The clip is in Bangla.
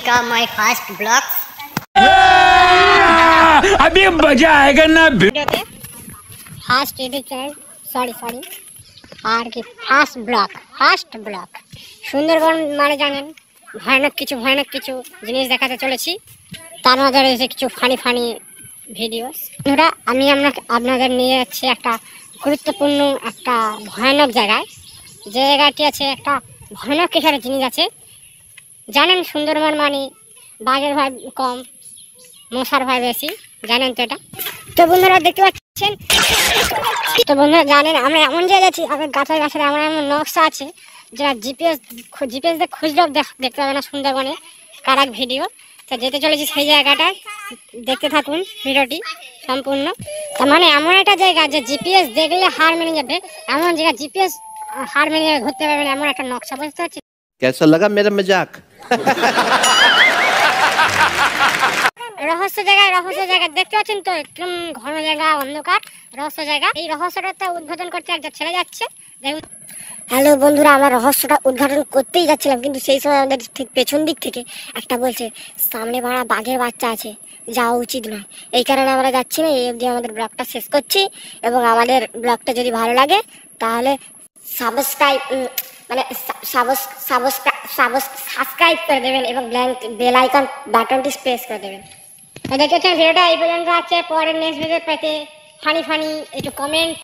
का माय फर्स्ट ब्लॉग। अभी मजा आएगा ना। ফার্স্ট এডিশন সরি আর কি ফার্স্ট ব্লগ সুন্দরবন মানে জানেন ভয়ানক কিছু জিনিস দেখাতে চলেছি, তার মধ্যে রয়েছে কিছু ফানি ভিডিও। আমি আপনাদের নিয়ে যাচ্ছি একটা গুরুত্বপূর্ণ একটা ভয়ানক জায়গায়। যে জায়গাটি আছে একটা ভয়ানক কিছু একটা জিনিস আছে। জানেন সুন্দরবন মানে বাঘের ভয় কম, মশার ভয় বেশি, জানেন তো এটা। তো বন্ধুরা দেখতে পাচ্ছেন, তো বন্ধুরা জানেন আমরা এমন জায়গায় যাচ্ছি, আপনার গাছের এমন নকশা আছে যেটা জিপিএস দিয়ে খুঁজলেও দেখতে পাবে না সুন্দরবনে কার এক ভিডিও। তো যেতে চলেছি সেই জায়গাটা, দেখতে থাকুন ভিডিওটি সম্পূর্ণ। তার মানে এমন একটা জায়গা যে জিপিএস দেখলে হার মেনে যাবে, এমন জায়গা জিপিএস হার মেনে যাবে, ধরতে পারবে না এমন একটা নকশা, বুঝতে পারছি। कैसा लगा मेरा मजाक? রহস্য জায়গা দেখতে পাচ্ছেন তো, একদম ঘন জায়গা, অন্ধকার রহস্য জায়গা। এই রহস্যটা উদ্ঘাটন করতে একটা ছেলে যাচ্ছে, দেখুন। হ্যালো বন্ধুরা, আমরা রহস্যটা উদ্ঘাটন করতেই যাচ্ছিলাম, কিন্তু সেই সময় আমাদের ঠিক পেছন দিক থেকে একটা বলছে সামনে ভাড়া বাঘের বাচ্চা আছে, যাওয়া উচিত নয়। এই কারণে আমরা যাচ্ছি না। এই অবধি আমাদের ব্লগটা শেষ করছি, এবং আমাদের ব্লগটা যদি ভালো লাগে তাহলে সাবস্ক্রাইব করে দেবেন এবং বেল আইকন বাটনটি প্রেস করে দেবেন। দেখেছেন ভিডিওটা এই পর্যন্ত আছে। পরের নেক্সট ভিডিও পেতে ফানি একটু কমেন্ট